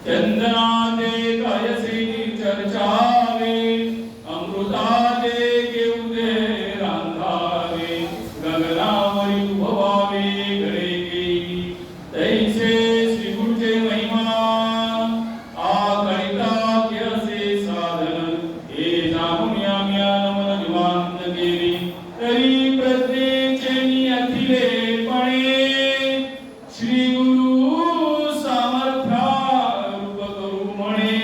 चंदनादे कायसे चर्चावे अमृतादे घेऊदे रांधावे गगनावरी उभवावे गळे घेई तैसे श्री गुरुचे महिमा आकळिता असे साधन हे जाणून आम्ही नमन निवांत केली तरी प्रत्येचे अखिलेपणे श्री गुरु सामर्थ्या रूप करू म्हणे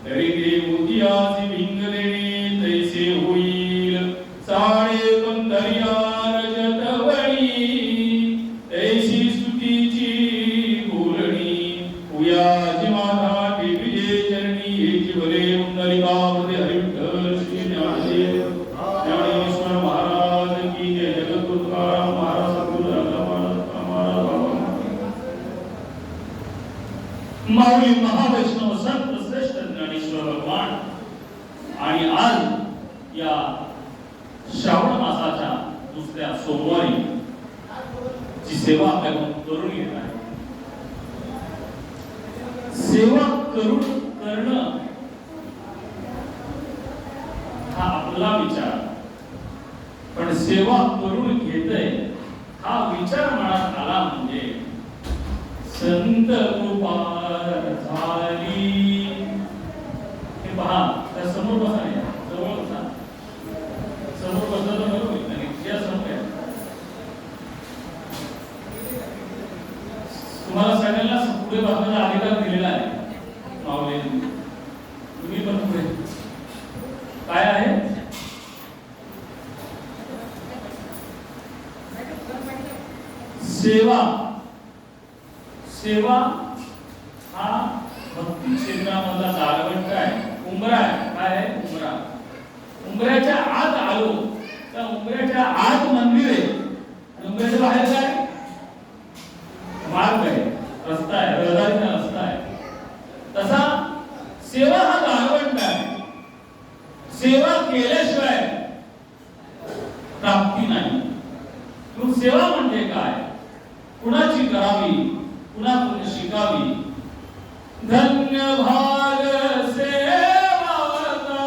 तरी ते मोतियाचे भिंग देणे तैसे होईल साडे पंधरिया रजतवणी तैसी स्तुतीची बोलणी उयाची माता टेविजे चरणी हेची भले उंदलिकामध्ये हरिविठ्ठल श्री ज्ञानदेव ज्ञानेश्वर महाराज की जय जगद्गुरु तुकाराम महाराज सद्गुरु माऊली महावैष्णव संत श्रेष्ठ ज्ञानेश्वर भगवान आणि आज या श्रावण मासाच्या दुसऱ्या सोमवारी जी सेवा आपल्याकडून करून येत आहे सेवा करणं हा आपला विचार पण सेवा करून घेतय हा विचार मनात आला म्हणजे संत कृपा झाली हे पहा त्या समोर बसा नाही जवळ बसा समोर बसला तर बरोबर होईल नाही या समोर तुम्हाला सगळ्यांना पुढे बसण्याचा अधिकार दिलेला आहे माऊली तुम्ही पण पुढे काय आहे सेवा सेवा हा भक्ती क्षेत्रामधला दारवंट आहे उंबरा आहे काय आहे उंबरा उंबऱ्याच्या आत आलो त्या उंबऱ्याच्या आत मंदिर आहे उंबऱ्याच्या बाहेर काय मार्ग आहे रस्ता आहे रहदारीचा रस्ता आहे तसा सेवा हा दारवंट आहे सेवा केल्याशिवाय प्राप्ती नाही मग सेवा म्हणजे काय कुणाची करावी कुणाकडून शिकावी धन्य भाग सेवावता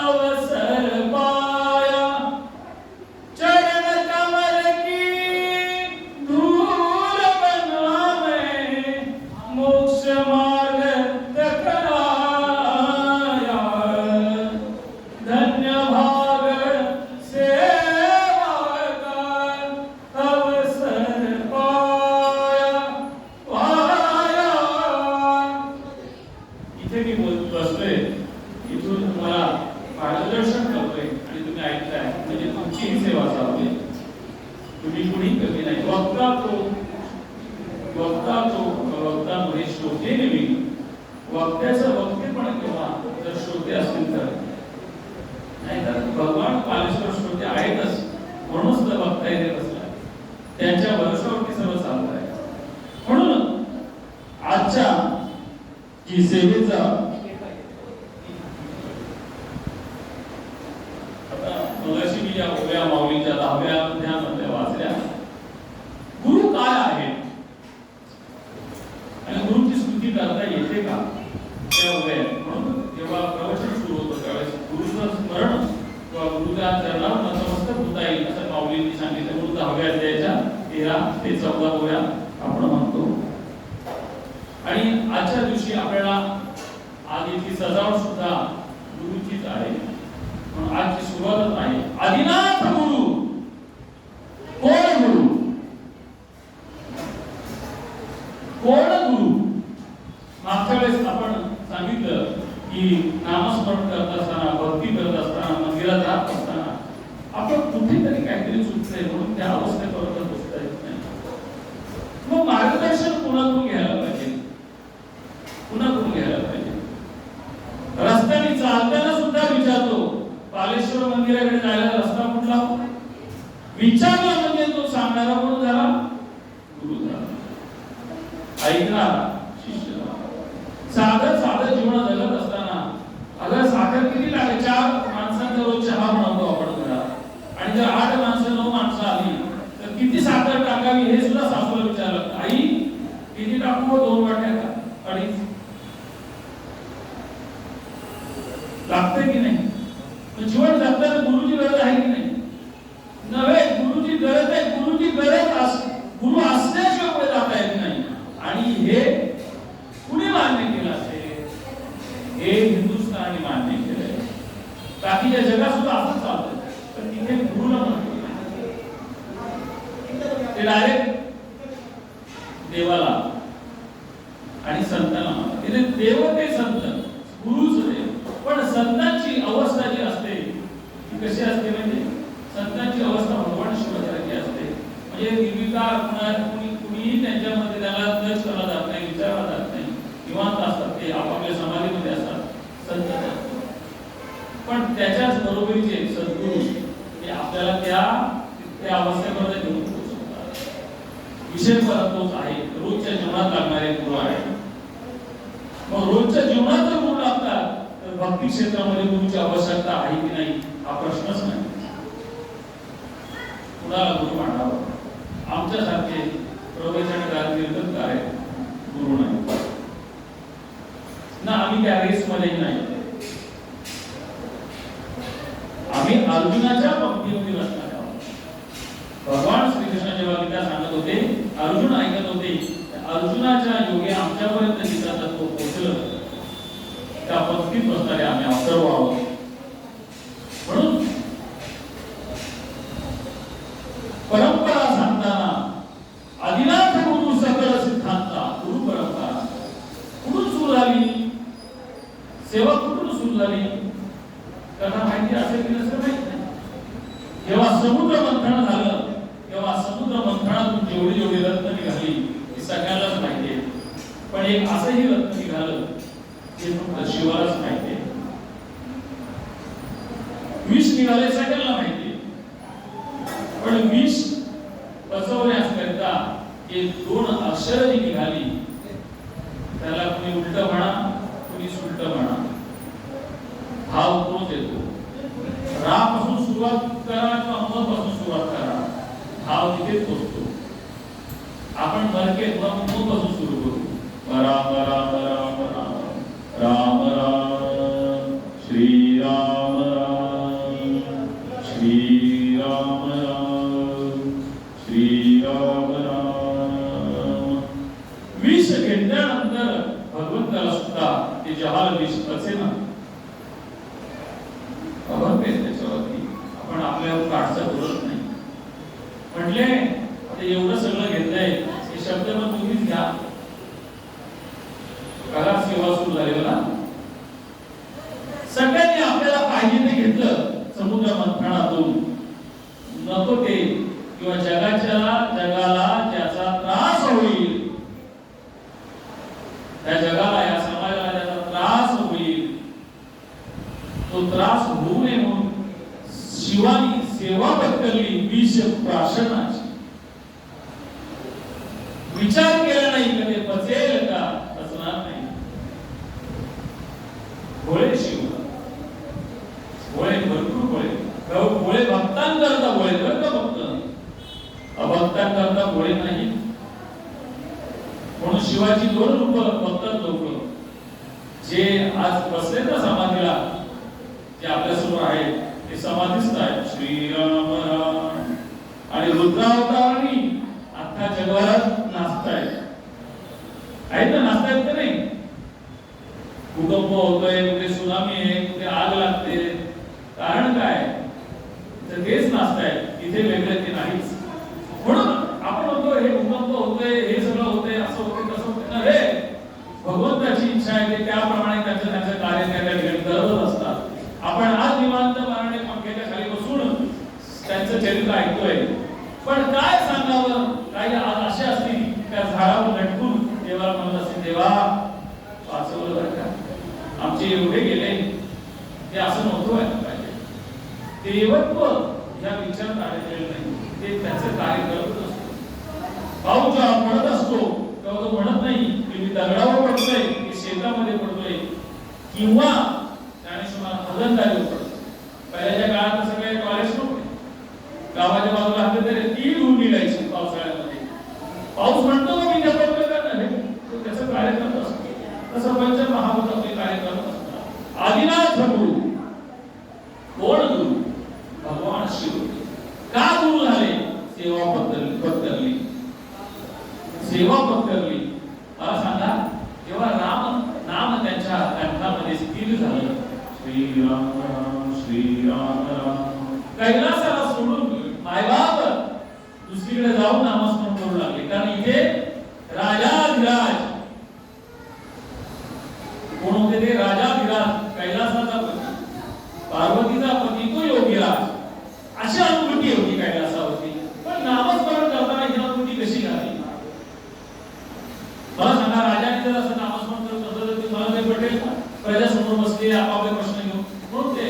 अवसर पाया चरण कमल की धूल बनवावे मोक्ष मार्ग तकराया धन्य भाग सेवावता अवसर इथे मी बसलोय इथून तुम्हाला मार्गदर्शन करतोय आणि तुम्ही ऐकताय म्हणजे तुमची ही सेवा चालू आहे तुम्ही कुणी कमी नाही वक्ता तो वक्तामध्ये श्रोते नेहमी वक्त्याचं वक्तेपण केव्हा जर श्रोते असतील तर नाही तर भगवान पालेश्वर श्रोते आहेतच म्हणूनच तर वक्ता येते बसला त्यांच्या भरोशावरती सर्व चालत आहे म्हणून आजच्या की सेवेचा आता मगाशी मी या ओव्या माऊलीच्या 10व्या अध्यायामध्ये वाचल्या गुरु काय आहे आणि गुरुची स्तुती करता येते का त्या ओव्या म्हणून जेव्हा प्रवचन सुरू होतं त्यावेळेस गुरुचं स्मरण किंवा गुरुच्या चरणावर नतमस्तक होता येईल असं माऊलींनी सांगितलं म्हणून 10व्या अध्यायाच्या 13 ते 14 ओव्या आपण म्हणतो आणि आजच्या दिवशी आपल्याला आज इथली सजावट सुद्धा गुरुचीच आहे म्हणून आजची सुरुवातच आहे आदिनाथ गुरु कोण गुरु मागच्या वेळेस आपण सांगितलं की नामस्मरण करत असताना भक्ती करत असताना मंदिरात जात असताना आपण कुठेतरी काहीतरी चुकतंय म्हणून त्या अवस्थेपर्यंत पोहोचता येत नाही मग मार्गदर्शन कोणाकडून घ्यायला पाहिजे कुणाकडून घ्यायला पाहिजे रस्त्याने चालताना सुद्धा विचारतो पालेश्वर मंदिराकडे जायला रस्ता कुठला विचारला म्हणजे तो सांगणारा कोण झाला गुरु झाला ऐकणारा शिष्य झाला साधं साधं जीवन जगत असताना अगं साखर किती लागेल 4 माणसांचा रोज चहा बनवतो आपण घरात आणि जर 8 माणसं 9 माणसं आली तर किती साखर टाकावी हे सुद्धा सासूला विचारलं आई किती टाकू 2 वाट्या का अडीच लागते की नाही? जीवन जगताना गुरुची गरज आहे की नाही? नव्हे, गुरुची गरज आहे. गुरुची गरज गुरु असल्याशिवाय पुढे जाता येत नाही. आणि हे कुणी मान्य केलं असेल? हे हिंदुस्थानी मान्य केलंय. बाकीच्या जगात सुद्धा असं चालतं. पण तिथे गुरुला म्हणतो ते डायरेक्ट देवाला आणि संतांना म्हणतात. तिथे देव ते संत, गुरुच देव. पण संतांची अवस्था जी असते ती कशी असते? म्हणजे संतांची अवस्था भगवान शिवासारखी असते. म्हणजे निर्विकार, कुणीही त्यांच्यामध्ये त्याला टच केला जात नाही, विचारला जात नाही. निवांत असतात ते, आपापल्या समाधीमध्ये असतात संत. पण त्याच्याच बरोबरीचे सद्गुरू हे आपल्याला त्या अवस्थेपर्यंत घेऊन पोहोचू शकतात. विषय परत तोच आहे, रोजच्या जीवनात लागणारे गुरु आहे. मग रोजच्या जीवनात जर गुरु लागतात तर भक्ती क्षेत्रामध्ये गुरुची आवश्यकता आहे की नाही हा प्रश्नच नाही. कुणाला गुरु मांडावा? आमच्यासारखे प्रवचनकार, कीर्तनकार गुरु नाही ना. आम्ही त्या रेस मध्ये नाही. आम्ही अर्जुनाच्या पंक्तीमध्ये बसणार आहोत. भगवान श्रीकृष्ण जेव्हा गीता सांगत होते, अर्जुन ऐकत होते. अर्जुनाच्या योगे आमच्यापर्यंत गीता तत्व पोहोचलं. त्या पंक्तीत बसणारे आम्ही सर्व आहोत. म्हणून परंपरा सांगताना आदिनाथ गुरु सकळ सिद्धांता, गुरु परंपरा कुठून सुरू झाली, सेवा कुठून सुरू झाली, त्यांना माहिती असेल की नसेल माहित नाही. जेव्हा समुद्र मंथन झालं तेव्हा समुद्र मंथनातून जेवढी जेवढी रत्न निघाली ती सगळ्यांनाच माहिती आहे. पण एक असंही रत्न निघालं जे फक्त शिवालाच माहिती आहे. विष निघाले सगळ्यांना माहिती आहे. पण विष बसवण्याकरिता जे 2 अक्षर जी निघाली त्याला कुणी उलट म्हणा, कुणी सुलट म्हणा, भाव तोच येतो. रा पासून सुरुवात करा किंवा म पासून सुरुवात करा, भाव तिथे पोहोचतो. आपण मरके म पासून सुरू करू. राम राम राम राम राम राम श्री राम राम श्री राम राम श्री राम राम. विष घेतल्यानंतर भगवंताला सुद्धा ते जहाल विष असेना. आपण आपल्या काढचा बोलत नाही. म्हटले आता एवढं सगळं घेतलंय, हे शब्द मग तुम्हीच घ्या. कला सेवा सुरू झाली ना. सगळ्यांनी आपल्याला पाहिजे ते घेतलं समुद्र मंथनातून. नको ते किंवा जगाला ज्याचा त्रास होईल, त्या जगाला, या समाजाला ज्याचा त्रास होईल, तो त्रास होऊ नये म्हणून शिवानी सेवा पत्करली विष प्राशनाची. विचार केला नाही की ते पचेल का, पचणार नाही. भोळे शिव, भोळे, भरपूर भोळे. भोळे भक्तांकरता भोळे, बरं का भक्त, अभक्तांकरता भोळे नाही. म्हणून शिवाची 2 रूप बघतात लोक. जे आज बसले ना समाधीला, जे आपल्या समोर आहे ते समाधीस्थ आहे. श्रीराम राम. आणि रुद्रावतारांनी अख्खा जगभरात नाचतायत. आहेत ना, नाचतायत का नाही? भूकंप होतोय, कुठे सुनामी आहे, कुठे आग लागते. कारण काय? तर तेच नाचतायत. इथे वेगळे ते नाहीच. म्हणून आपण म्हणतो हे भूकंप होतोय, हे सगळं होतंय, असं होतंय, तसं होतंय ना. रे भगवंताची इच्छा आहे की त्याप्रमाणे त्यांचं कार्य त्या ठिकाणी करत असतात. आपण आज निवांतपणाने पंख्याच्या खाली बसून त्यांचं चरित्र ऐकतोय. पण काय सांगावं, काही आज असे असतील त्या झाडावर लटकून देवाला म्हणत असतील, देवा वाचवलं बरं का, आमचे एवढे गेले, ते असं नव्हतं व्हायला पाहिजे. देवत्व या विचारात आलेलं नाही. ते त्याचं कार्य करत असतो. पाऊस जेव्हा पडत असतो तेव्हा तो म्हणत नाही की मी दगडावर पडतोय, मी शेतामध्ये पडतोय, किंवा फलंदाजी पडतो. पहिल्याच्या काळात असं काही टॉयलेट नव्हते. गावाच्या बाजूला असले तरी ती धुवून निघायची पावसाळ्यामध्ये. पाऊस म्हणतो मी त्या पडतोय का नाही, तो त्याचं कार्य करत असतो. तसं पंचमहाभूत आपले कार्य करत असतात. आदिनाथ गुरु कोण गुरु? भगवान शिव. का गुरु झाले? सेवा पत्करली. सेवा पत्करली. मला सांगा, जेव्हा राम नाम त्यांच्या कंठामध्ये स्थिर झालं, श्रीराम राम श्रीराम राम, कैलासाला सोडून मायबाप दुसरीकडे जाऊन नामस्मरण करू लागले. कारण इथे राजाधिराज कोण होते? ते राजाधिराज, कैलासाचा पती, पार्वतीचा पती, तो योगीराज. अशी अनुभूती होती कैलासावरती. पण नामस्मरण करताना ही अनुभूती कशी झाली? मला सांगा, राजाने जर असं नामस्मरण करत असलं तर तुम्हाला काही पटेल का? प्रजासमोर बसले आपापले प्रश्न घेऊन, म्हणून ते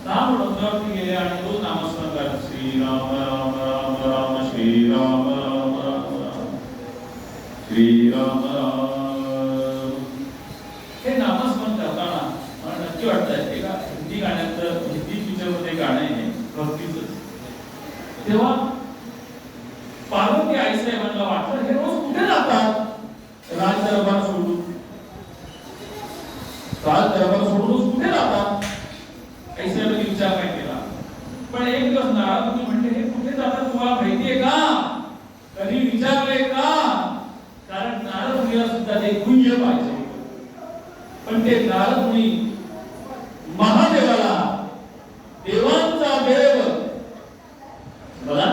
नाम मंत्रावरती गेले आणि तो नामस्मरण करत, श्रीराम राम राम राम श्रीराम राम राम राम श्रीराम राम. हे नामस्मरण करताना मला नक्की वाटतं एका हिंदी गाण्याचं, हिंदी पिक्चरमध्ये गाणं आहे भक्तीचं. तेव्हा पार्वती आईसाहेबांना वाटलं हे रोज कुठे जातात? राज दरबार सोडून. राज दरबार सोडून कुठे जातात? आईसाहेबांनी विचार काय केला. पण एक दिवस नारद मुनी म्हणले, हे कुठे जातात तुम्हाला माहितीये का? कधी विचारले का? कारण नारद मुनीला सुद्धा ते गुह्य पाहिजे. पण ते नारद मुनी महादेवाला, देवांचा देव बघा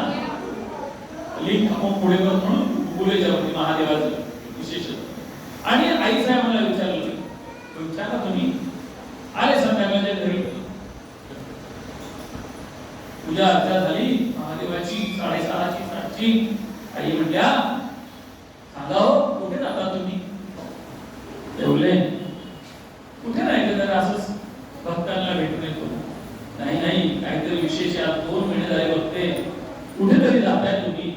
लिंक आपण पुढे करतो म्हणून बोलायच्यावरती महादेवाचं विशेष. आणि आई साहेबांना विचारलं, विचारा तुम्ही आले संध्याकाळच्या घरी, पूजा अर्चा झाली महादेवाची 6:30ची 7ची. आई म्हटल्या, सांगा हो कुठे जाता तुम्ही? बोलले कुठे नाही तर असंच भक्तांना भेटून येतो. नाही नाही, काहीतरी विशेष आहे, 2 महिने झाले बघते, कुठेतरी जाताय तुम्ही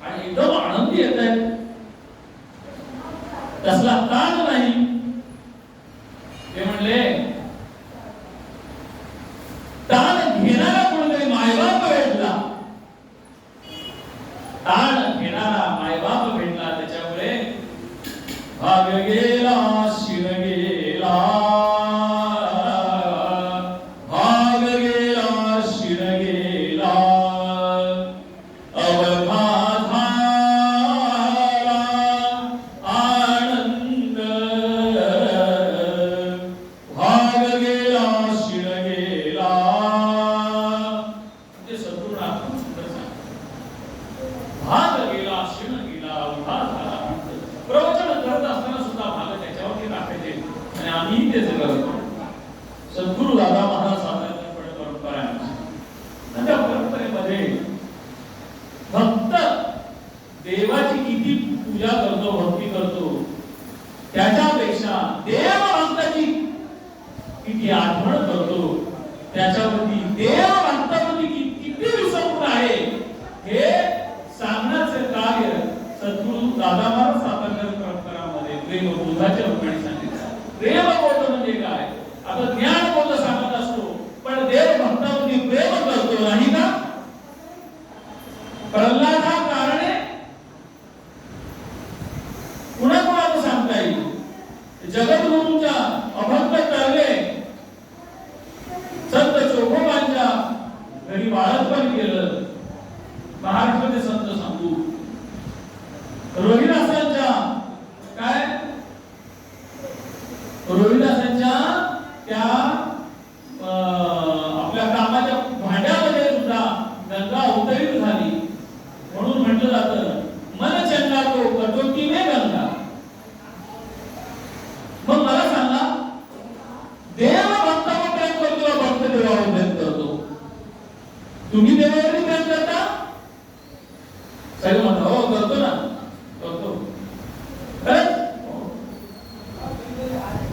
आणि एकदम आनंदी येत आहे, तसला ताण नाही. ते म्हणले, ताण घेणारा कोणतरी मायबाप भेटला, ताण घेणारा मायबाप भेटला, त्याच्यामुळे भाग गेला शिर गेला, भाग गेला शिर गेला, अवघा झाला आनंद, भाग गेला शिर गेला. ते सद्गुरू आपण सुंदर सांगतात, भाग गेला शिर गेला, अवघा झाला आनंद. प्रवचन करत असताना सुद्धा भाग त्याच्यावरती टाकायचे आणि आम्ही तेच करतो. सद्गुरू दादा महाराज साताऱ्याकडे परंपरा आहे. त्या परंपरेमध्ये भक्त देवाची किती पूजा करतो, भक्ती करतो, त्याच्यापेक्षा देव भक्ताची किती आठवण करतो, त्याच्यावरती देव भक्तावरती किती विसंपूर्ण आहे हे सांगण्याचे कार्य सद्गुरू दादा महाराज सातारकर परंपरामध्ये प्रेमबोधाच्या रूपाने सांगितलं. प्रेमबोध म्हणजे काय? आता ज्ञानबोध सांगत असतो, पण देव भक्तावरती प्रेम करतो नाही का? प्रल्हादा कारणे कुणाकुणाला सांगता येईल? जगद्गुरूंच्या अभंग टळले, संत चोखोबांच्या घरी बाळंतपण केलं, महाराष्ट्राचे संत सांगू, रोहिदासांच्या काय, रोहिदासांच्या त्या आपल्या कामाच्या भांड्यामध्ये सुद्धा गंगा अवतरित झाली, म्हणून म्हटलं जातं मन चंगा तो कटोटी में गंगा. मग मला सांगा, देव भक्तावर प्रेम करतो, भक्त देवावर प्रेम करतो? तुम्ही देवावर प्रेम करता? सगळं म्हणतो हो करतो ना, करतो.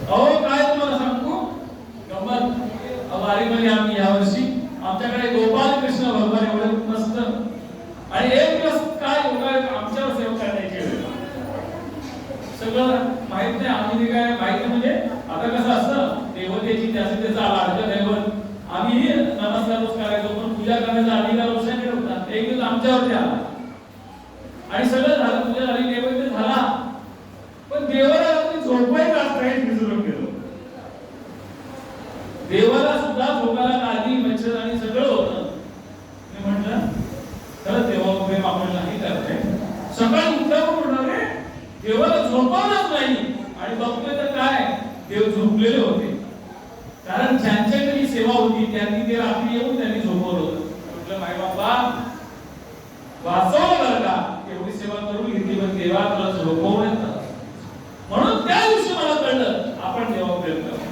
अहो काय तुम्हाला सांगू गंमत, वारीमध्ये आम्ही यावर्षी आमच्याकडे गोपाल कृष्ण भगवान एवढे मस्त, आणि एक दिवस काय आमच्यावर सेवा करण्याची सगळं माहित नाही. आम्ही काय माहिती म्हणजे आता कसं असतं, देवतेची त्याचा लाडकं दैवत, आम्ही नमस्कार रोज करायचो, पण पूजा करण्याचा अधिकार रोषाने होता. एक दिवस आमच्यावरती आला आणि सगळं झालं, पूजा झाली, नैवेद्य झाला, पण देवाला झोपाय आणि बघतोय तर काय देव झोपलेले होते. कारण ज्यांच्याकडे सेवा होती त्यांनी ते रात्री येऊन त्यांनी झोपवलं होतं. म्हटलं माय बाबा वाचवलं बरं का, एवढी सेवा करून घेतली पण देवा तुला झोपवून येतं. म्हणून त्या दिवशी मला कळलं आपण देवावर प्रेम करतो.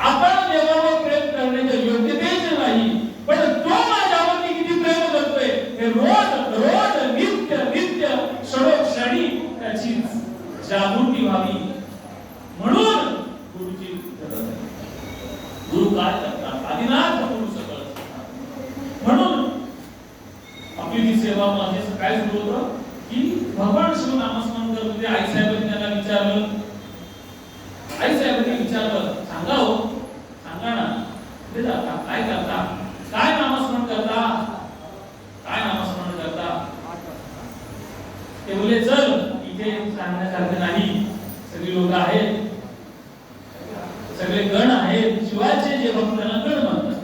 आपण देवावर प्रेम करण्याच्या योग्यतेच नाही, पण तो माझ्यावरती किती प्रेम करतोय हे रोज रोज नित्य नित्य क्षणोक्षणी त्याची जागृती व्हावी म्हणून गुरुची गरज आहे. गुरु काय करतात? आदिनाथ गुरु सगळं असतात. म्हणून आपली ही सेवा मध्ये काय सुरू होतं की भगवान शिव नामस्मरण करत होते. आई साहेबांनी त्यांना विचारलं, आई साहेबांनी विचारलं सांगा हो, सांगा ना कुठे जाता, काय करता, काय नामस्मरण करता, काय नामस्मरण करता? ते बोलले चल इथे सांगण्यासारखं नाही, सगळी लोक आहेत, सगळे गण आहेत, शिवाचे जे भक्त त्यांना गण म्हणतात.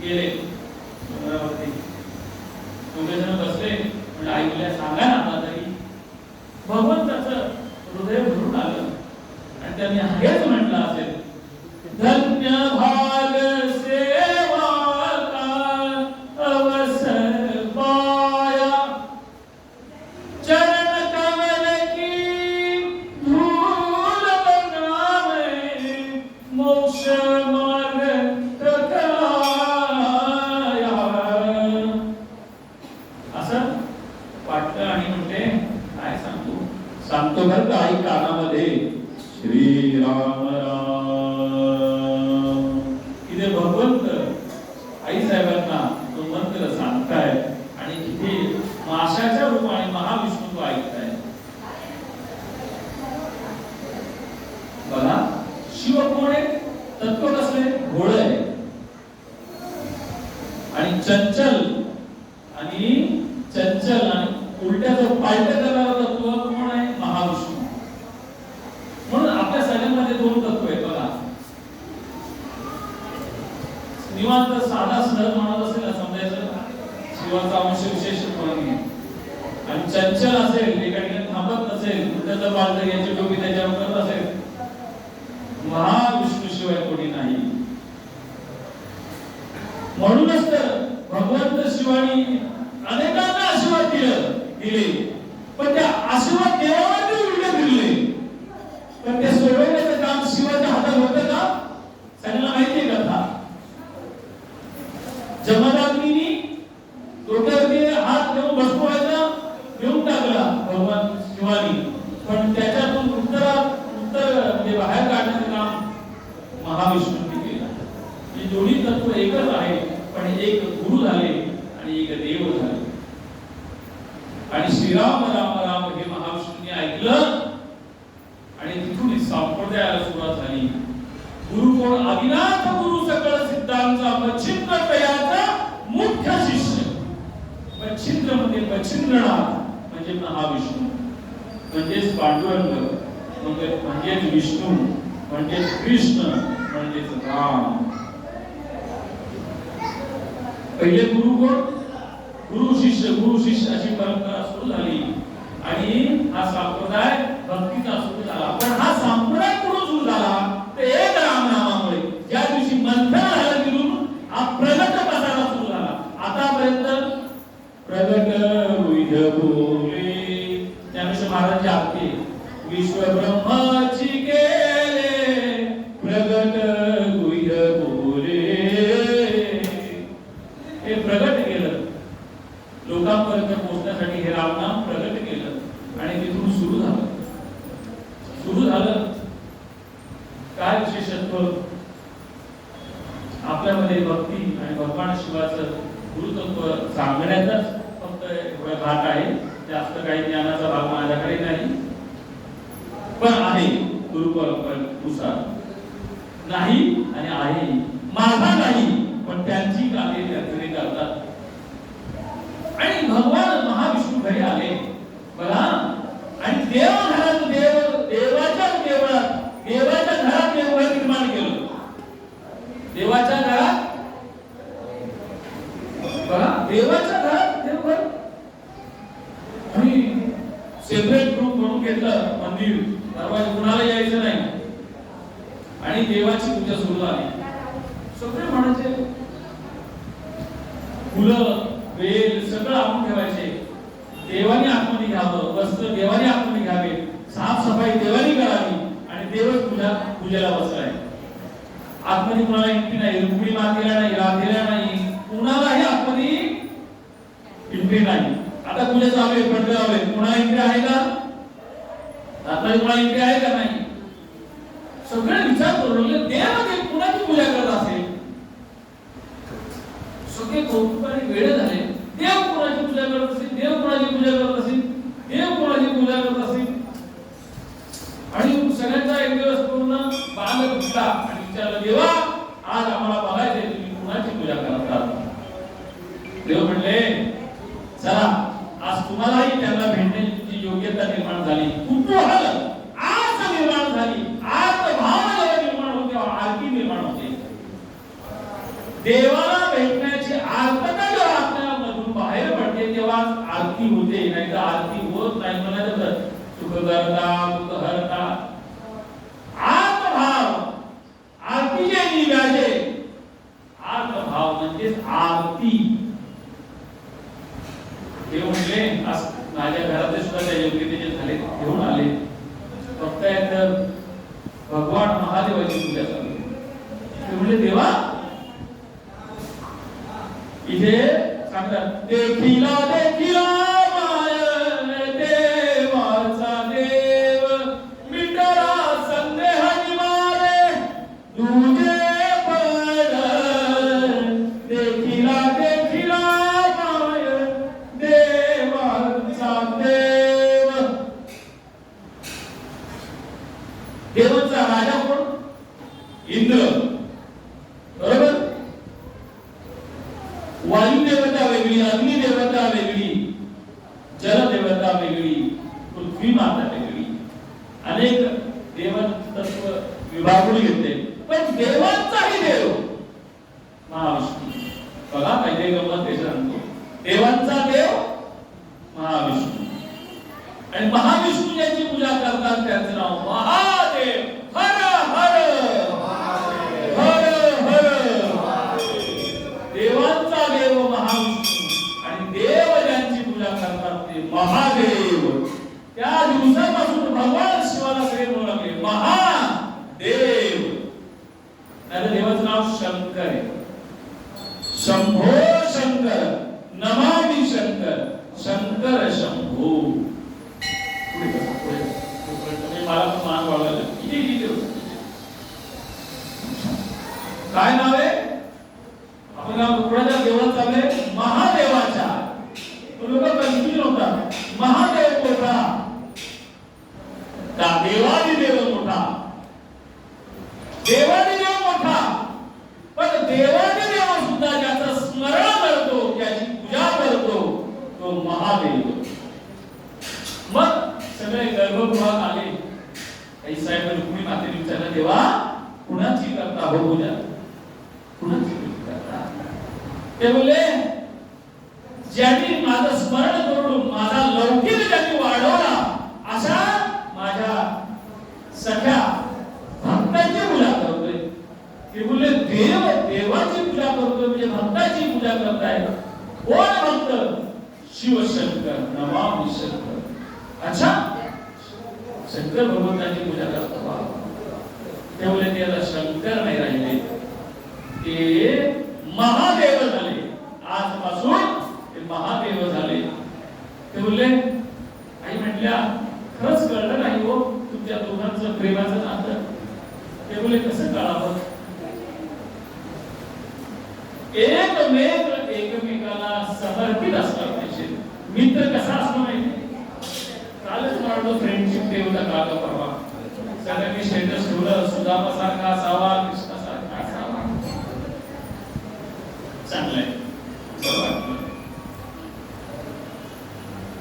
गेले डोंगरावरती, दोघेजण बसले. म्हणजे आई बोलल्या सांगा ना आता तरी. भगवंताचं हृदय भरून आलं आणि त्यांनी हेच म्हटलं असेल, धन्य भाग सेवा का अवसर पाया, चरण कमल की धूल बनावे, मोक्ष मार्ग तकाया. असं वाटतं आणि म्हणते काय सांगतो बरं का आई कानामध्ये, श्री राम राम. इथे भगवंत आई साहेबांना तो मंत्र सांगताय आणि इथे माशाच्या रूपाने महाविष्णू तो ऐकताय. बघा शिव कोण आहे? तत्व कसले? घोड आहे आणि चंचल आणि उलट्याचं पालट करणारा तत्व कोण आहे? महाविष्णू. म्हणून आपल्या सगळ्यांमध्ये दोन तत्व आहेत बघा. निवांत साधा सहज माणूस असेल समजायचं शिवाचा अंश विशेष म्हणून, आणि चंचल असेल एका ठिकाणी थांबत नसेल, उलट्याचं पालट घ्यायची डोकी त्याच्यावर करत असेल, महाविष्णू शिवाय कोणी नाही. म्हणूनच तर भगवंत शिवानी अनेकांना आशीर्वाद दिले, पण त्या आशीर्वाद देवावरती उलटे फिरले. पण ते सोडवण्याचं काम शिवाच्या हातात होतं का? सगळ्यांना माहिती आहे कथा. जमदग्नीनी डोक्यावरती हात घेऊन बसवायचा घेऊन टाकला भगवान शिवानी, पण त्याच्यातून उत्तर म्हणजे बाहेर काढण्याचं काम महाविष्णूंनी केलं. हे दोन्ही तत्व एकच आहे, पण एक गुरु झाले आणि एक देव झाले. आणि श्रीराम राम राम हे महाविष्णूंनी ऐकलं आणि तिथून संप्रदायाला सुरुवात झाली. गुरु कोण? आदिनाथ गुरु सकळ सिद्धांचा मच्छिंद्र तयाचा मुख्य शिष्य. मच्छिंद्र म्हणजे मच्छिंद्रनाथ म्हणजे महाविष्णू, म्हणजेच पांडुरंग, म्हणजेच विष्णू, म्हणजेच कृष्ण, म्हणजेच राम. पहिले गुरु कोण? गुरु शिष्य अशी परंपरा सुरू झाली आणि हा संप्रदाय भक्तीचा सुरू झाला. पण हा संप्रदाय कुठून सुरू झाला? ते एक रामनामामुळे. ज्या दिवशी मंथन झालं तिथून हा प्रगट पसारा सुरू झाला. आतापर्यंत प्रगट विध बोले ज्ञानेश्वर महाराज आपले विश्व ब्रह्माची केले प्रगट विध बोले. हे प्रगट केलं लोकांपर्यंत पोहोचण्यासाठी, हे रामनाम प्रगट केलं आणि तिथून सुरू झालं. काय विशेषत्व? आपल्यामध्ये भक्ती आणि भगवान शिवाचं गुरुतत्व सांगण्याचाच फक्त एवढा भाग आहे. जास्त काही ज्ञानाचा भाग माझ्याकडे नाही, पण आहे गुरु परंपरेनुसार नाही आणि आहे. माझा नाही, पण त्यांची कार्य त्याचे करतात. आणि भगवान महाविष्णू घरी आले बघा, आणि देवाच्या घरात देवघर निर्माण केलं. देवाच्या घरात बघा, देवाच्या घरात देवघर. आणि सेपरेट ग्रुप म्हणून घेतलं मंदिर. दरवाजा कुणाला यायचं नाही आणि देवाची पूजा सुरू झाली. सगळे म्हणायचे फुलं वेल सगळं आणून ठेवायचे. देवाने आतमध्ये घ्यावं, वस्त्र देवाने आतमध्ये घ्यावे, साफसफाई देवाने करावी आणि देवच पूजेला बसलाय. आतमध्ये कुणाला एंट्री नाही, रुक्मिणी मातेला नाही, राधेला नाही, कुणालाही आतमध्ये एंट्री नाही. आता पूजा चालू आहे, पडदे लावले, कुणाला एंट्री आहे का? आतमध्ये कुणाला एंट्री आहे का नाही? सगळे विचार करून देव कुणाची पूजा करत असेल. सगळे कौतुकाने वेळ झाले. देव कोणाची पूजा करत असेल, देव कोणाची पूजा करत असेल, देव कोणाची पूजा करत असेल. आणि सगळ्यांचा एक दिवस पूर्ण बांध उठला आणि विचारलं, देवा आज आम्हाला बघायचंय तुम्ही कोणाची पूजा करता. देव म्हणले, चला आज तुम्हालाही त्यांना भेटण्याची योग्यता निर्माण झाली, कुतूहल आज निर्माण झाली, आज भाव निर्माण होते, आरती निर्माण होते. देवाला भेटण्याची आर्तता जेव्हा आपल्या मधून बाहेर पडते तेव्हा आरती होते, नाही तर आरती होत नाही. म्हणायचं सुख करता दुःख हरता आत्मभाव आरतीचे निव्याजे. आत्मभाव म्हणजे आरती. देव म्हणले आज माझ्या घरातले सुद्धा त्या योग्यतेचे झाले, घेऊन आले. फक्त तर भगवान महादेवाची पूजा चालू. ते म्हणले, देवा इथे सांगतात, देखिला देखिला माय देवाचा देव मिटला संदेह निवारे तुझे पद. देखिला देखिला माय देवाचा देव. देवाचा राजा कोण? इंद्र, बरोबर. वायू देवता वेगळी, अग्नि देवता वेगळी, जल देवता वेगळी, पृथ्वी माता वेगळी. अनेक देव तत्व विभागून घेतले. पण देवांचाही देव महाविष्णू. बघा काही गमत ते सांगतो, देवांचा देव महाविष्णू. आणि महाविष्णू ज्याची पूजा करतात त्याचं नाव महादेव. हर हर हर हर. देवांचा देव महाविष्णू आणि देव ज्यांची पूजा करतात ते महादेव. त्या दिवसापासून भगवान शिवाला सगळे म्हणू लागले महादेव. त्या देवाचं नाव शंकर आहे. शंभो शंकर, नमामि शंकर, शंकर शंभो. मला पण मान वाढवलं. काय नाव आहे? आपण कुणाच्या देवळात चालले? महादेवाच्या. लोक कन्फ्युज होतात. महादेव मोठा का देवादिदेव मोठा? देवादिदेव मोठा, पण देवादिदेव सुद्धा ज्याचं स्मरण करतो, ज्याची पूजा करतो तो महादेव. मग सगळे गर्भगृहात आले. काही साहेब रुक्मिणी मातेने विचारलं, देवा कुणाची करता हो पूजा? कुणाची करता? ते बोलले, ज्यांनी माझं स्मरण करून माझा लौकिक ज्यांनी वाढवला अशा माझ्या सख्या भक्तांची पूजा करतोय. ते बोलले, देव देवाची पूजा करतोय म्हणजे भक्ताची पूजा करताय. कोण भक्त? शिवशंकर, नमामि शंकर. अच्छा, शंकर भगवंताची पूजा करतो. ते बोलले, ते आता शंकर नाही राहिले, ते महादेव झाले. आजपासून ते महादेव झाले. ते बोलले, आई म्हटल्या, खरंच कळलं नाही हो तुमच्या दोघांचं प्रेमाचं नातं. ते बोलले, कसं कळावं? एकमेकाला समर्पित असला पाहिजे. मित्र कसा असला माहिती? कालच म्हणतो फ्रेंडशिप डे होता काल परवा. सगळ्यांनी स्टेटस ठेवलं, सुदामासारखा असावा, कृष्णासारखा असावा. चांगलंय,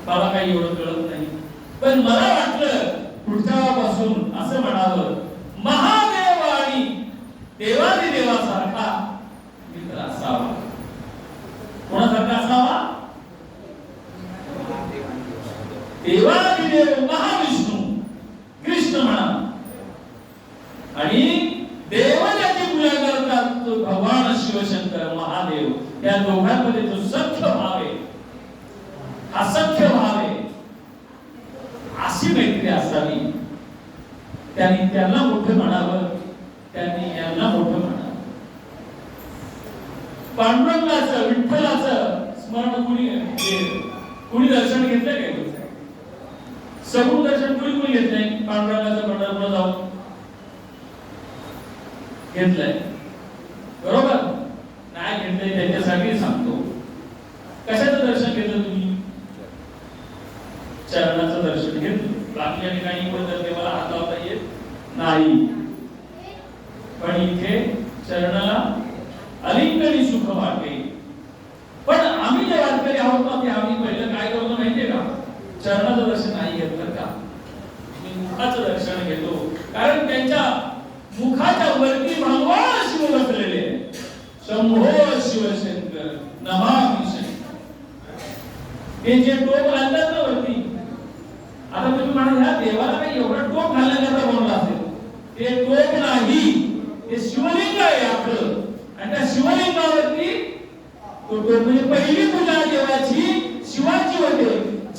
मला काही एवढं कळत नाही. पण मला वाटलं पुढच्यापासून असं म्हणावं, महादेव आणि देवादिदेवासारखा मित्र असावा. कोणासारखा असावा? देवादिदेव महाविष्णू, कृष्ण आणि देव ज्याची पूजा करतात तो भगवान शिवशंकर महादेव, या दोघांमध्ये जो सख्य भाव आहे, असख्य भाव आहे, अशी मैत्री असावी. त्यांनी त्यांना मोठं म्हणावं, त्यांनी यांना मोठं म्हणावं. पांडुरंगाचं विठ्ठलाचं स्मरण कुणी दर्शन घेतलंय काय? सगळं दर्शन कुणी घेतलंय? पांडुरंगाचं पंढरपूर जाऊन घेतलंय, बरोबर? नाही घेतलंय त्याच्यासाठी सांगतो. कशाचं दर्शन घेतलं तुम्ही? चरणाचं दर्शन घेतलं. बाकी ठिकाणी कोणत्या देवाला हात लावता येत नाही, पण इथे चरणाला अलिंगनी सुख वाटे. पण आम्ही जे वारकरी आहोत ना, ते आम्ही पहिलं काय करतो माहितीये का? चरणाचं दर्शन नाही घेतलं का, मी मुखाचं दर्शन घेतो. कारण त्यांच्या मुखाच्या वरती भगवान शिव बसलेले, शंभो शिवशंकर नमामि शंकर. ते जे टोक घालतात ना वरती, आता तुम्ही म्हणा ह्या देवाला काही एवढा टोक घालण्याकरता बनवला असेल, ते टोक नाही, ते शिवलिंग आहे आपलं. आणि त्या शिवलिंगावरती तो म्हणजे पहिली पूजा देवाची शिवाची होते,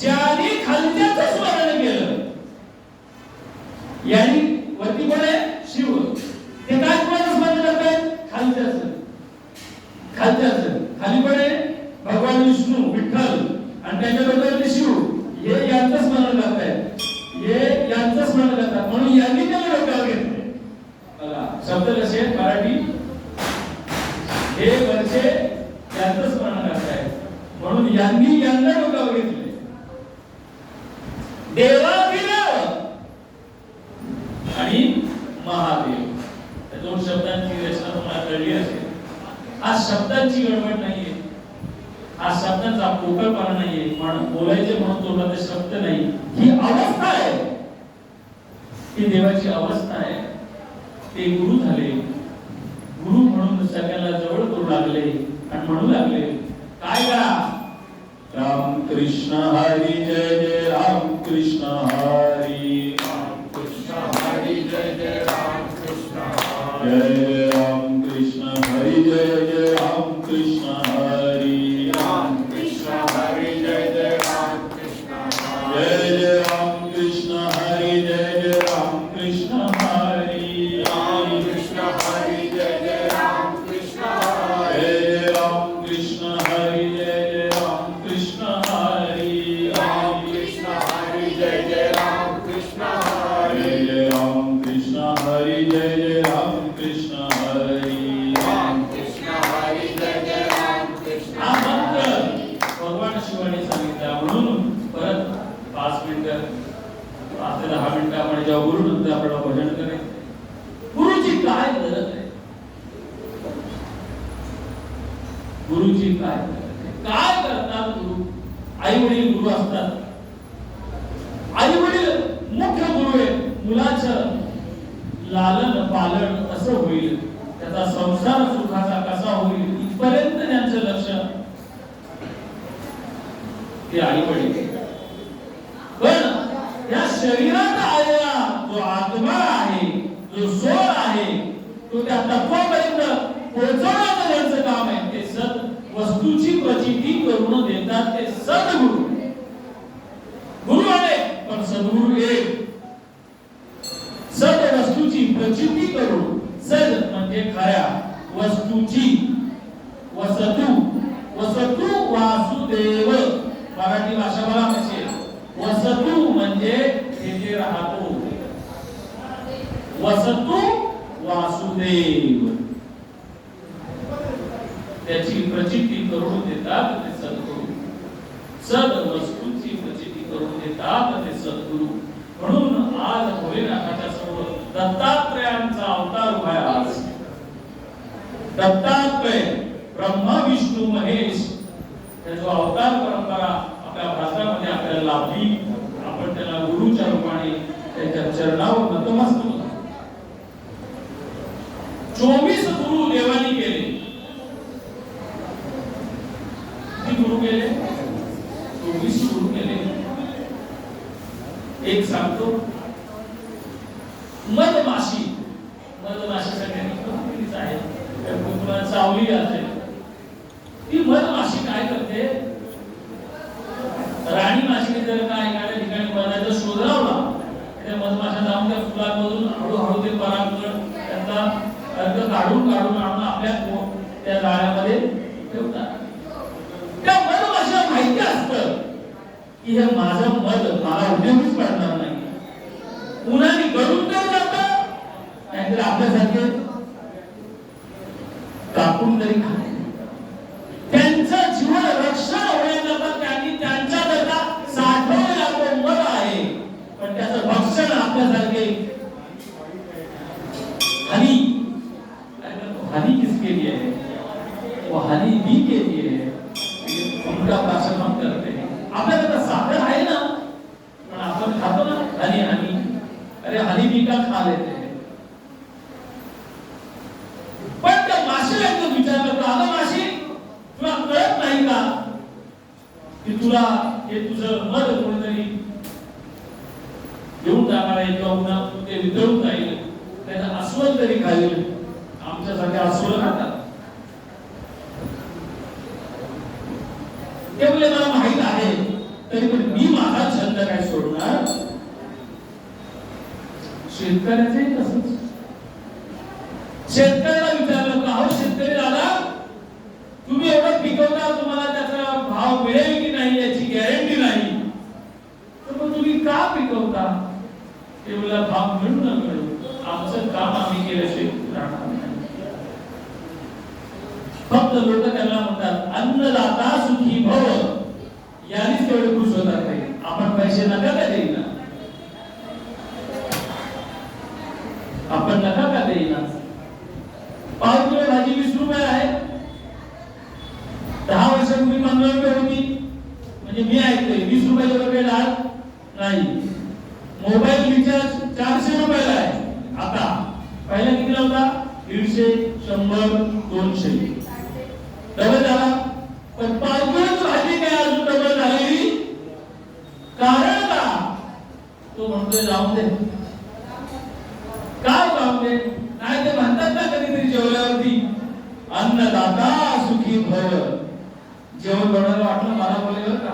ज्याने खालच्याचं स्मरण केलं. याने वरती कोण आहे? शिव. ते काय कोणाचं स्मरण करतात? खालच्याचं. खाली कोण आहे? भगवान विष्णू विठ्ठल, आणि त्याच्याबरोबर ते शिव, हे यांचं स्मरण करतायत, हे यांचं स्मरण करतात. म्हणून यांनी त्याला डोक्यावर घेतले. बघा शब्द कसे आहेत मराठी, हे वरचे यांचं स्मरण करतायत, म्हणून यांनी यांना डोक्यावर घेतले. देवाधिदेव आणि महादेव, या दोन शब्दांची रचना तुम्हाला कळली असेल. आज शब्दांची गडबड नाहीये, आज शब्दांचा पोकळपणा नाहीये, म्हणून बोलायचे म्हणून तोंडात शब्द नाही. ही अवस्था आहे, ही देवाची अवस्था आहे. ते गुरु झाले, गुरु म्हणून सगळ्यांना जवळ करू लागले आणि म्हणू लागले काय करा? राम कृष्ण हरी जय जय राम कृष्ण हरी, राम कृष्ण हरी जय जय राम कृष्ण हरी, राम कृष्ण हरी जय जय राम कृष्ण हरी, राम कृष्ण हरी जय जय राम कृष्ण हरी, जय जय राम कृष्ण हरी जय जय राम कृष्ण हरी, राम कृष्ण हरी जय जय राम कृष्ण हरी, जय राम कृष्ण हरी जय जय राम कृष्ण हरी, राम कृष्ण हरी जय जय राम कृष्ण हरी, जय राम कृष्ण हरी जय जय राम कृष्ण हरी, राम कृष्ण हरी जय जय राम कृष्ण. हा मंत्र भगवान शिवाने सांगितला. म्हणून परत 5 मिनिटं 5 ते 10 मिनिटं आपण जेव्हा गुरु नंतर आपल्याला भजन करायचं. गुरुची काय गरज आहे? गुरुची काय गरज आहे? काय करतात गुरु? आई वडील गुरु असतात. आई वडील मुख्य गुरु आहे. मुलाचं लालन पालन कसं होईल, त्याचा संसार सुखाचा कसा होईल, इथपर्यंत त्यांचं लक्ष ते आई वडील. पण या शरीरात आलेला जो आत्मा आहे, जो सोल आहे, तो त्या तत्वापर्यंत पोहोचवण्याचं त्यांचं काम आहे. ते सत वस्तूची प्रचिती करून देतात ते सद्गुरु. गुरु अनेक पण सद्गुरु एक. सद वस्तूची प्रचिती करून, सद म्हणजे खऱ्या वस्तूची, वस्तू, वस्तू वासुदेव. मराठी भाषा बघा कशी आहे. वस्तू म्हणजे हे जे राहतो, वस्तू वासुदेव, त्याची प्रचिती करून देतात ते सद्गुरु. सद वस्तूची प्रचिती करून देतात ते सद्गुरु. म्हणून आज भोलेनाथाच्या समोर दत्तात्रयांचा अवतार उभा आहे. आज दत्तात्रय ब्रह्मा विष्णू महेश जो अवतार परंपरा आपल्या भारतामध्ये आपल्याला लाभली. आपण त्याला गुरुच्या रूपाने त्याच्या चरणावर नतमस्तक होतो. 24 गुरु देवानी केले. किती गुरु केले? 24 गुरु केले. एक सांगतो, मधमाशी मधमाशी सगळ्यांनी बघितलीच आहे. कोकणात चावली असेल, ती मधमाशी काय करते, राणी माशीने जर का एखाद्या ठिकाणी मधाचा शोध लावला, त्या मधमाशा जाऊन त्या फुलांमधून हळूहळू ते परागकण त्यांचा अर्क काढून काढून आणून आपल्या त्या जाळ्यामध्ये ठेवतात. त्या मधमाशीला माहिती असतं की हे माझं मध मला उद्योगच पडणार नाही, उन्हाने गळून तर जातं, नाहीतर आपल्यासारखे कापून तरी खाते. त्यांचं जीवन रक्षण होण्याकरता त्यांनी त्यांच्याकरता साठवलेला तो मध आहे, पण त्याचं भक्षण आपल्यासारखे हनी किसके लिए है, वो हनी बी के लिए है, उनका भाषण हम करते हैं. आपल्याकडे साखर आहे ना, पण आपण खातो ना हनी हनी, अरे हनी बी का खा लेते हैं. पण त्या माशीला एकदा विचार करतो, अगं माशी, तुला कळत नाही का की तुला हे तुझं मध कोणीतरी घेऊन जाणार आहे किंवा पुन्हा ते वितळून जाईल, त्याचा अस्वल तरी खाईल, आमच्यासारखे अस्वल खातात. ते बोलले मला माहित आहे, तरी पण मी माझा छंद काय सोडणार. शेतकऱ्याचंही तसंच. शेतकऱ्याला विचारलं का, अहो शेतकरी दादा, तुम्ही एवढं पिकवता, तुम्हाला त्याचा भाव मिळेल की नाही याची गॅरंटी नाही, तर मग तुम्ही का पिकवता. ते बोलला भाव मिळू न मिळू, आमचं काम आम्ही केल्याशिवाय राहणार नाही. फक्त लोक त्यांना म्हणतात अन्नदाता सुखी भव, यानेच तेवढे खुश होतात. नाही आपण पैसे नका का देईना, आपण नका का देईना. पाव किलो भाजी 20 रुपये आहे, 10 वर्षापूर्वी 15 रुपये होती. म्हणजे मी ऐकतोय 20 रुपयाच्या वर डाळ नाही. मोबाईल रिचार्ज 400 रुपयाला आहे आता, पहिला कितीला होता, 150, 100, 200, डबल झाला. पण पाव किलो भाजी काय अजून डबल झालेली, कारण का, तो म्हणतोय जाऊन दे. काय जाऊन दे, नाही ते म्हणतात ना कधीतरी जेवल्यावरती, अन्नदाता सुखी भव. जेवण बनवायला वाटलं मला, बोलले का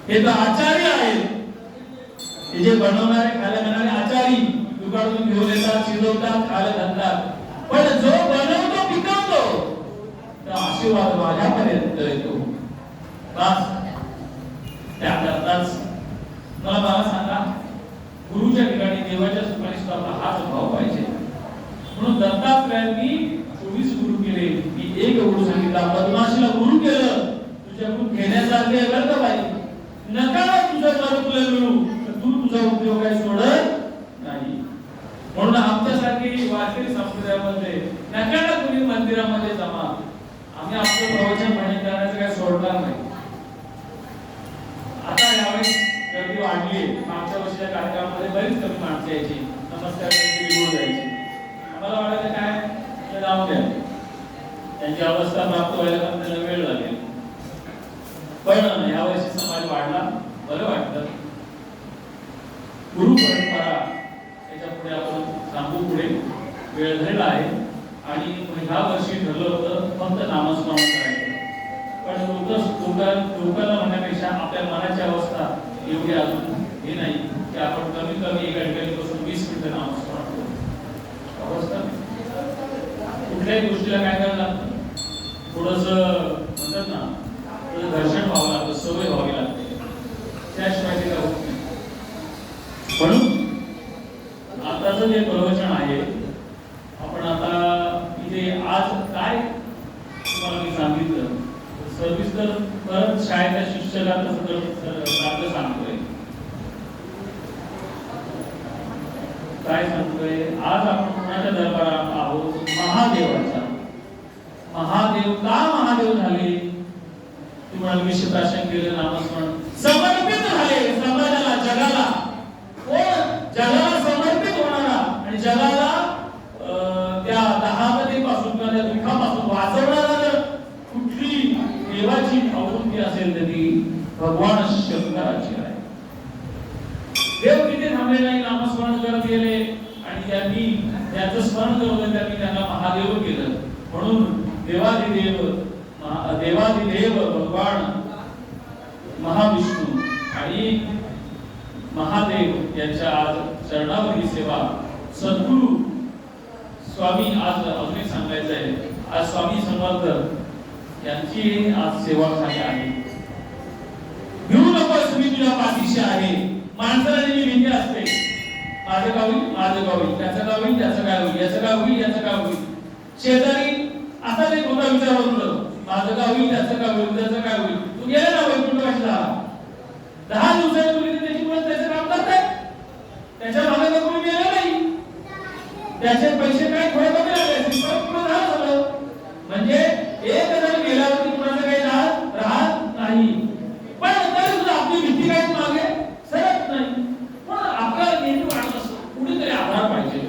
हे तर आचार्य आहेत, हे जे बनवणारे खायला घेणारे आचारी दुकानातून घेऊन येतात, शिजवतात, खायला घालतात. पण जो बनवतो पिकवतो, तर आशीर्वाद माझ्यापर्यंत येतो. बस त्याकरताच मला सांगा, गुरुच्या ठिकाणी देवाच्या सुखाने सुद्धा हाच भाव पाहिजे. म्हणून दत्तात्रयांनी 24 गुरु केले. मी एक गुरु सांगितला, बदमाशीला गुरु केलं, तुझ्याकडून घेण्यासारखे बरं का बाई, नका तुझं बरं तुला मिळू, तर तू तुझा उपयोग काय सोडत नाही. म्हणून आमच्यासारखी वारकरी संप्रदायामध्ये नका ना तुम्ही मंदिरामध्ये जमा, आम्ही आपलं प्रवचन म्हणे करण्याचं काय सोडणार नाही. आता यावेळेस गर्दी वाढली, मागच्या वर्षीच्या कार्यक्रमामध्ये बरीच कमी माणसं यायची, नमस्कार निघून जायची. आम्हाला वाटायचं काय, जाऊ द्या, त्यांची अवस्था प्राप्त व्हायला पण त्याला वेळ लागेल. पण यावर्षी समाज वाढला, बरं वाटतं. गुरु परंपरा त्याच्या पुढे आपण सांगू, पुढे वेळ झालेला आहे. आणि ह्या वर्षी ठरलं होतं फक्त नामस्मरण करायचं, पण लोकांना म्हणण्यापेक्षा आपल्या मनाची अवस्था एवढी अजून हे नाही की आपण कमीत कमी एका ठिकाणी बसून 20 मिनिटं नामस्मरण करू. अवस्था कुठल्याही गोष्टीला काय करायला लागतं, थोडस म्हणतात ना, घर्षण व्हावं लागतं, सवय व्हावी लागते, त्याशिवाय ते होत नाही. म्हणून आताचं जे प्रवचन आहे, आपण आता इथे आज काय तुम्हाला मी सांगितलं, सविस्तर परत शाळेच्या शिक्षकांना सांगतोय. काय सांगतोय, आज आपण कोणाच्या दरबारात आहोत, महादेवाचा. महादेव का महादेव झाले, तुम्हाला मी शिप्राशन केलं, नामस्मरण समर्पित झाले समाजाला, जगाला. कोण जगाला समर्पित होणारा आणि जगाला त्या दहामतीपासून किंवा त्या दुःखापासून वाचवणारा जर कुठली देवाची आवृत्ती असेल तर ती भगवान शंकराची आहे. देव किती थांबले नाही, नामस्मरण करत गेले आणि त्यांनी म्हणून देवादिदेव भगवान महाविष्णू आणि महादेव यांच्या आज चरणावरील सेवा सद्गुरु स्वामी आज अजूनही सांगायचं आहे, आज स्वामी समर्थ यांची आज सेवा झाली आहे. भिवू नकोस मी तुझ्या पाठीशी आहे. माणसाला नेहमी भीती असते, माझं काय होईल, माझं काय होईल, त्याचं काय होईल, त्याचं काय होईल, याचं काय होईल, याचं काय होईल. शेजारी असाच एक मोठा विचार होतो, माझं काय होईल, त्याचं काय होईल, त्याचं काय होईल. तू गेला ना वैकुंठवासीला 10 दिवसापूर्वी त्याची मुलं त्याचं काम करताय, त्याच्या मागे कोणी गेलं नाही, त्याचे पैसे काय थोडे कमी लागले असतील, पण पुढे झालं सगळं. म्हणजे एक जण गेल्यावरती कुणाचं काही राहत नाही. पण तरी सुद्धा आपली भीती काही मागे सरत नाही. पण आपल्याला नेहमी वाटत असतो कुणीतरी आधार पाहिजे.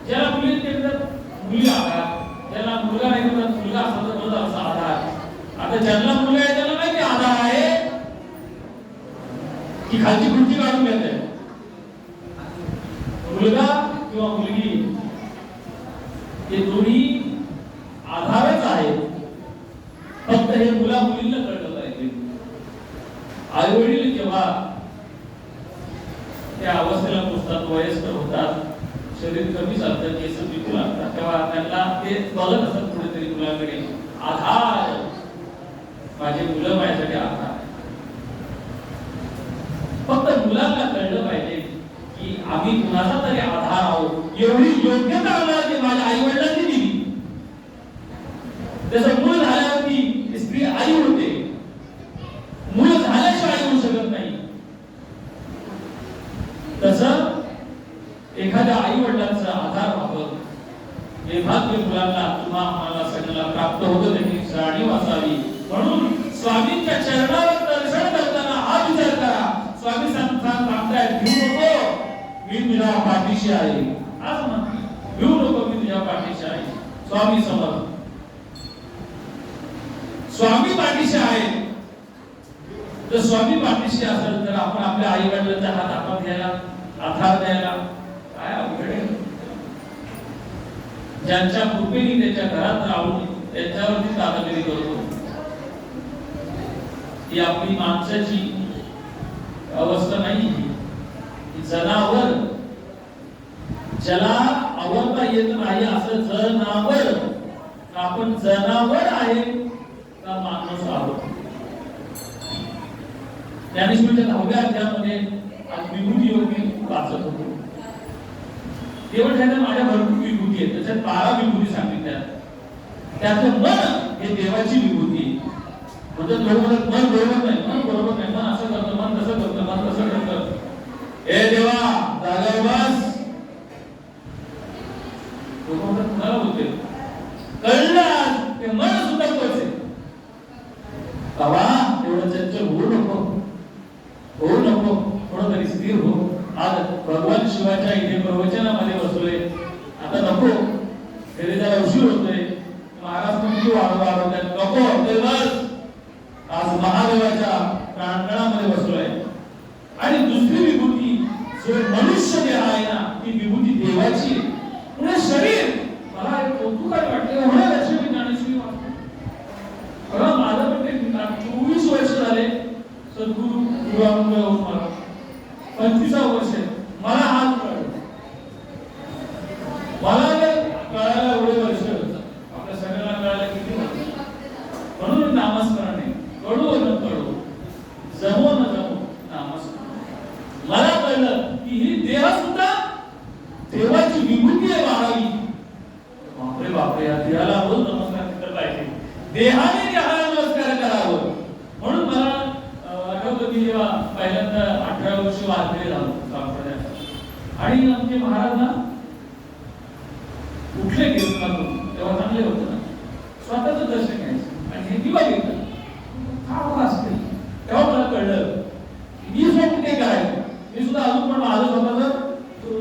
ज्याला मुली तर मुली आधार, ज्याला मुलगा नाही तर मुलगा असा आधार. आता ज्यांना मुलगा आहे त्याला माहिती आधार आहे की खालची खुर्ची काढून घेते. मुलगा किंवा मुलगी हे दोन्ही आधारच आहे. फक्त हे मुला मुलींना कळलं पाहिजे. आई वडील जेव्हा त्या अवस्थेला पोहोचतात, वयस्कर होतात, शरीर कमी चालतं, केस पिकू लागतात, तेव्हा त्यांना ते बघत असतात कुठेतरी मुलाकडे आधार. माझे मुलं माझ्यासाठी आधार. फक्त मुलांना कळलं पाहिजे की आम्ही कुणाचा तरी आधार आहोत. एवढी योग्यता आम्हाला माझ्या आई वडिलांनी दिली. त्याचं मूळ झाल्यावरती स्त्री आई होते, मूळ झाल्याशिवाय होऊ शकत नाही. तसं एखाद्या आई वडिलांचा आधार व्हावं हे भाग्य मुलांना तुम्हा आम्हाला सगळ्यांना प्राप्त होतं, त्याची जाणीव असावी. म्हणून स्वामींच्या चरणावर दर्शन करताना हा विचार करा. स्वामी सांगतायत भिवू नको मी तुझ्या पाठीशी आहे. आज म्हणते भिवू नको मी तुझ्या पाठीशी आहे. स्वामी समर्थ स्वामी पाठीशी आहे. जर स्वामी पाठीशी असेल तर आपण आपल्या आई वडिलांचा हात आपण घ्यायला, आधार द्यायला काय अवघड आहे. ज्यांच्या कृपेने त्याच्या घरात राहून त्यांच्यावरती दादागिरी करतो, ही आपली माणसाची अवस्था नाही. जनावर ज्याला आवडता येत नाही असं जनावर, आपण जनावर आहे का माणूस आहोत. ज्ञानेश्वरीच्या 10व्या अध्यायामध्ये आज विभूती योगी वाचत होतो. केवळ त्याने माझ्या भरपूर विभूती आहेत, त्याच्यात 12 विभूती सांगितल्या. त्यातलं मन हे देवाची विभूती आहे. म्हणजे मन बरोबर नाही, मन बरोबर नाही, मन असं करतं, मन तसं करतं, मन तसं करतं. ए देवा जागावर बस. कुणाला बोलते कळलं ते मन सुद्धा कळते. बाबा एवढं चंचल होऊ नको, होऊ नको, थोडं तरी स्थिर हो. आज भगवान शिवाच्या इथे प्रवचनामध्ये बसलोय, आता नको तरी जरा उशीर होतोय. महाराज किती वाढवतात, नको ते बस. आज महादेवाच्या प्रांगणामध्ये बसलोय. आणि दुसरी विभूती जो मनुष्य देह आहे ना, ती विभूती देवाची. पुढे शरीर मला एक कौतुक वाटते. एवढ्या वर्ष मी ज्ञानेश्वरी वाचतो. बघा माझं पण ते 24 वर्ष झाले सद्गुरु विवाहामुळे होऊन मला 25व वर्ष मला हात कळलं. मला कळायला एवढे वर्ष आपल्या सगळ्यांना कळायला किती वर्ष. म्हणून नामस्मरण आहे. कळू न कळू, जमो न जमो नामस्मरण. मला कळलं की ही देह सुद्धा देवाची विभूती आहे वाढावी. बापरे बापरे, या देहाला रोज नमस्कार केला पाहिजे. देहाने देहाला नमस्कार करावं. म्हणून मला आठवतं की जेव्हा पहिल्यांदा 18 वर्ष वारकरी झालो संप्रदायात, आणि आमचे महाराज ना कुठले कीर्तनातून तेव्हा चांगले होते ना, स्वतःच दर्शन घ्यायचं आणि हे दिवा घेतलं फार असते. तेव्हा मला कळलं मी स्वतः ते करायचं. मी सुद्धा अजून पण माझं स्वतःच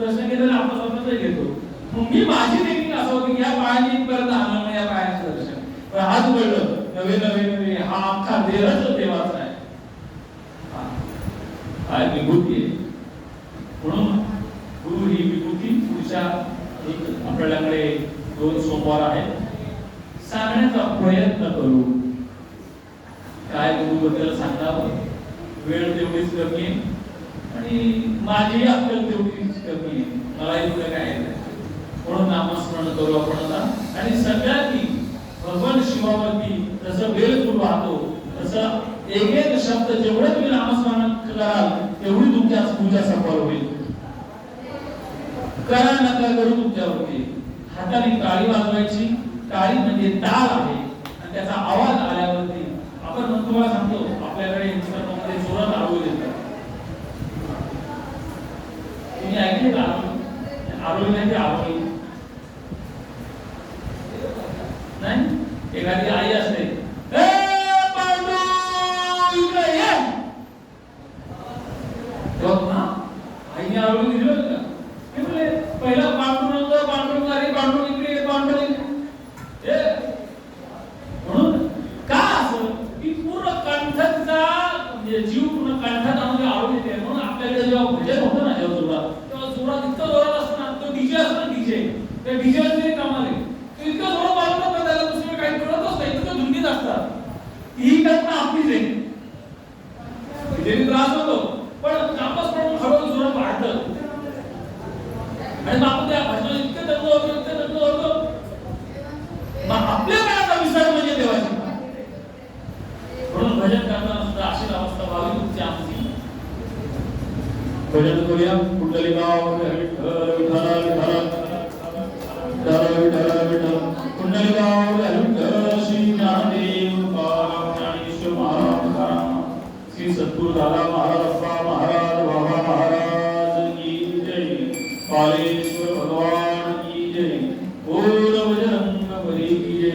दर्शन घेतो आणि आपलं स्वतःच घेतो. मग मी माझी टेक्निक असं होतं की या पायाने इथपर्यंत आणलं नाही, या पायाचं दर्शन. पण आज कळलं नवे नवे नवे हा आमचा देहच देवाचा आहे, हा विभूती आहे. म्हणून गुरु ही विभूती. पुढच्या आपल्याकडे 2 सोमवार आहेत. सांगण्याचा प्रयत्न करू. काय गुरुबद्दल सांगावं, वेळ तेवढीच कमी आहे आणि माझी अक्कल तेवढीच कमी आहे, मला एवढं काय म्हणून नामस्मरण करू आपण आता. आणि सगळ्यांनी भगवान शिवावरती जसं बेलफूल वाहतो तसं एक एक शब्द जेवढे तुम्ही नामस्मरण कराल तेवढी तुमची पूजा सफल होईल. करा नका करू तुमच्यावरती. हाताने टाळी वाजवायची. टाळी म्हणजे ताल आहे आणि त्याचा आवाज आल्यावरती आपण मग तुम्हाला सांगतो आपल्याकडे इंस्टाग्राममध्ये जोरात आरोळी येतात. तुम्ही ऐकले का आरोळी? नाही ते आरोळी नाही. एखादी आई असते, आईने आरोळी दिली होती का? ते म्हणले पहिला पांडुरंग पांडुरंग अरे पांडुरंग इकडे पांडुरंग. म्हणून का असं की पूर्ण कंठाचा जीव पूर्ण कंठात आणून आरोळी येते. म्हणून आपल्याकडे जेव्हा भजन होतं ना जेव्हा जोरात, तेव्हा जोरात इतकं जोरात असतं ना, तो डीजे असतो डीजे, त्या डीजे मध्ये कामाले तो इतकं जोरात वाजवतात ना त्याला दुसरं काही कळतच नाही, इतकं धुंदीत असतात. ही कल्पना आपलीच आहे. तिथे त्रास होतो पण नामच पडून हळूहळू जोरात वाढतं आणि मग आपण त्या भजनात इतकं दंग होतो मग आपल्या काळाचा विसर म्हणजे देवाची. म्हणून भजन करताना सुद्धा अशी अवस्था व्हावी तुमची आमची. भजन करूया. कुंडलिकाव विठ्ठल विठ्ठल विठ्ठल विठ्ठल विठ्ठल कुंडलिकाव विठ्ठल श्री ज्ञानदेव ज्ञानेश्वर महाराज श्री सद्गुरु दादा महाराज महाराज बाबा महाराज की जय.